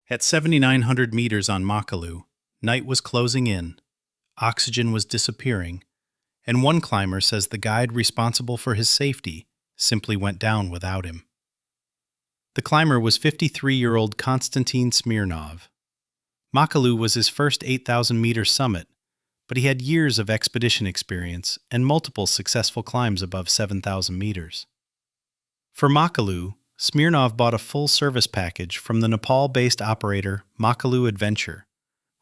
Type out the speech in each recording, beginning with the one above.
At 7,900 meters on Makalu, night was closing in, oxygen was disappearing, and one climber says the guide responsible for his safety simply went down without him. The climber was 53-year-old Konstantin Smirnov. Makalu was his first 8,000-meter summit, but he had years of expedition experience and multiple successful climbs above 7,000 meters. For Makalu, Smirnov bought a full-service package from the Nepal-based operator Makalu Adventure,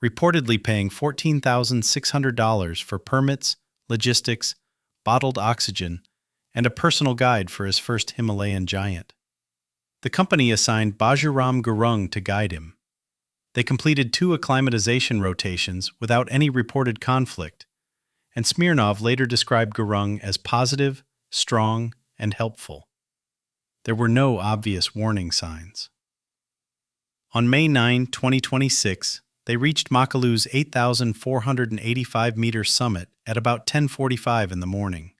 reportedly paying $14,600 for permits, logistics, bottled oxygen, and a personal guide for his first Himalayan giant. The company assigned Bajuram Gurung to guide him. They completed 2 acclimatization rotations without any reported conflict, and Smirnov later described Gurung as positive, strong, and helpful. There were no obvious warning signs. On May 9, 2026, they reached Makalu's 8,485-meter summit at about 10:45 in the morning.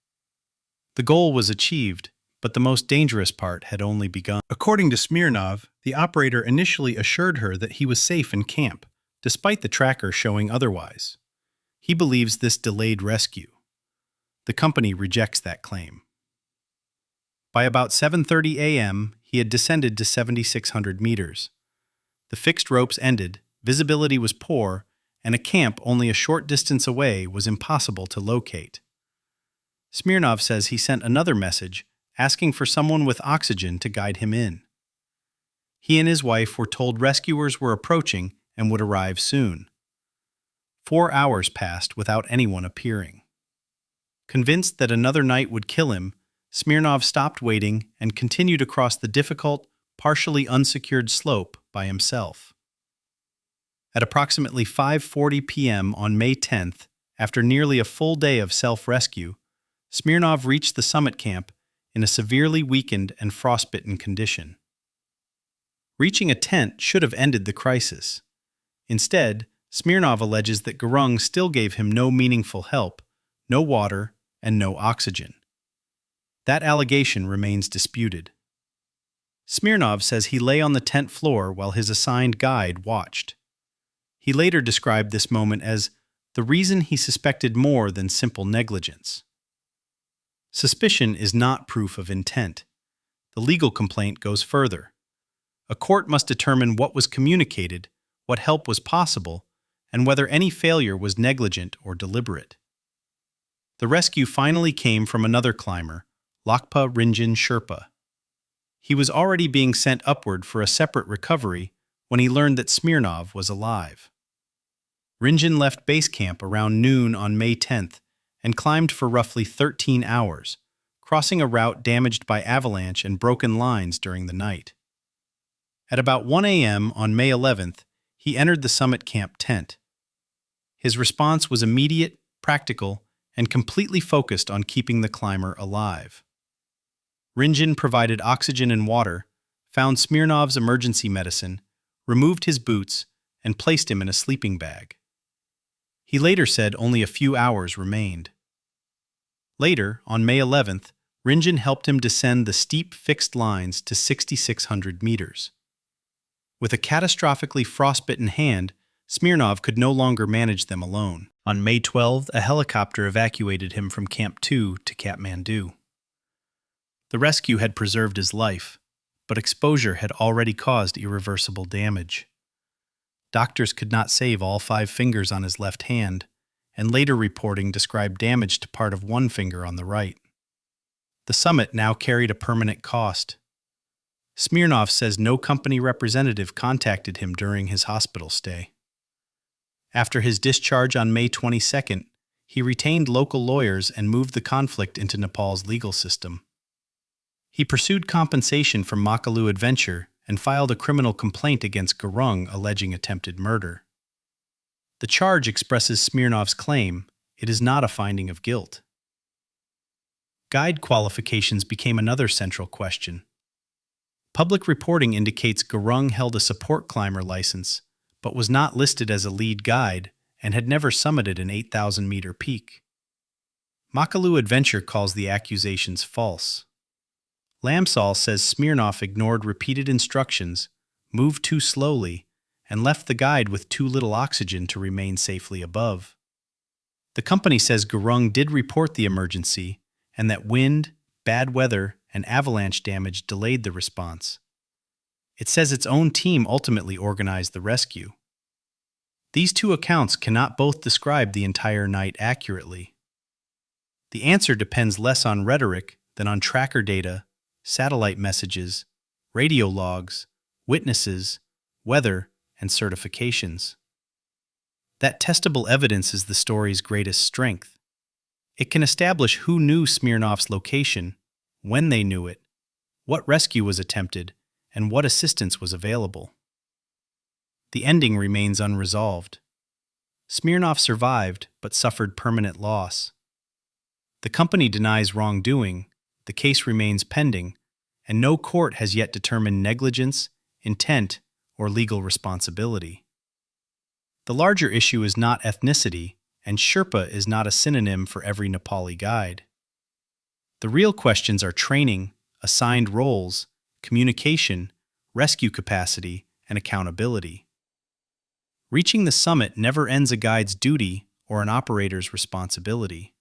The goal was achieved, but the most dangerous part had only begun. According to Smirnov, the operator initially assured her that he was safe in camp, despite the tracker showing otherwise. He believes this delayed rescue. The company rejects that claim. By about 7:30 a.m., he had descended to 7,600 meters. The fixed ropes ended, visibility was poor, and a camp only a short distance away was impossible to locate. Smirnov says he sent another message asking for someone with oxygen to guide him in. He and his wife were told rescuers were approaching and would arrive soon. 4 hours passed without anyone appearing. Convinced that another night would kill him, Smirnov stopped waiting and continued across the difficult, partially unsecured slope by himself. At approximately 5:40 p.m. on May 10th, after nearly a full day of self-rescue, Smirnov reached the summit camp in a severely weakened and frostbitten condition. Reaching a tent should have ended the crisis. Instead, Smirnov alleges that Gurung still gave him no meaningful help, no water, and no oxygen. That allegation remains disputed. Smirnov says he lay on the tent floor while his assigned guide watched. He later described this moment as the reason he suspected more than simple negligence. Suspicion is not proof of intent. The legal complaint goes further. A court must determine what was communicated, what help was possible, and whether any failure was negligent or deliberate. The rescue finally came from another climber, Lakpa Rinjin Sherpa. He was already being sent upward for a separate recovery when he learned that Smirnov was alive. Rinjin left base camp around noon on May 10th and climbed for roughly 13 hours, crossing a route damaged by avalanche and broken lines during the night. At about 1 a.m. on May 11th, he entered the summit camp tent. His response was immediate, practical, and completely focused on keeping the climber alive. Rinjin provided oxygen and water, found Smirnov's emergency medicine, removed his boots, and placed him in a sleeping bag. He later said only a few hours remained. Later, on May 11th, Rinjin helped him descend the steep fixed lines to 6,600 meters. With a catastrophically frostbitten hand, Smirnov could no longer manage them alone. On May 12th, a helicopter evacuated him from Camp 2 to Kathmandu. The rescue had preserved his life, but exposure had already caused irreversible damage. Doctors could not save all 5 fingers on his left hand, and later reporting described damage to part of one finger on the right. The summit now carried a permanent cost. Smirnov says no company representative contacted him during his hospital stay. After his discharge on May 22nd, he retained local lawyers and moved the conflict into Nepal's legal system. He pursued compensation from Makalu Adventure and filed a criminal complaint against Gurung alleging attempted murder. The charge expresses Smirnov's claim. It is not a finding of guilt. Guide qualifications became another central question. Public reporting indicates Gurung held a support climber license, but was not listed as a lead guide and had never summited an 8,000-meter peak. Makalu Adventure calls the accusations false. Lamsal says Smirnov ignored repeated instructions, moved too slowly, and left the guide with too little oxygen to remain safely above. The company says Gurung did report the emergency and that wind, bad weather, and avalanche damage delayed the response. It says its own team ultimately organized the rescue. These two accounts cannot both describe the entire night accurately. The answer depends less on rhetoric than on tracker data, satellite messages, radio logs, witnesses, weather, and certifications. That testable evidence is the story's greatest strength. It can establish who knew Smirnov's location, when they knew it, what rescue was attempted, and what assistance was available. The ending remains unresolved. Smirnov survived but suffered permanent loss. The company denies wrongdoing, the case remains pending, and no court has yet determined negligence, intent, or legal responsibility. The larger issue is not ethnicity, and Sherpa is not a synonym for every Nepali guide. The real questions are training, assigned roles, communication, rescue capacity, and accountability. Reaching the summit never ends a guide's duty or an operator's responsibility.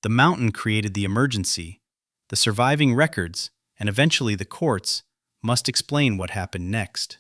The mountain created the emergency, the surviving records, and eventually the courts must explain what happened next.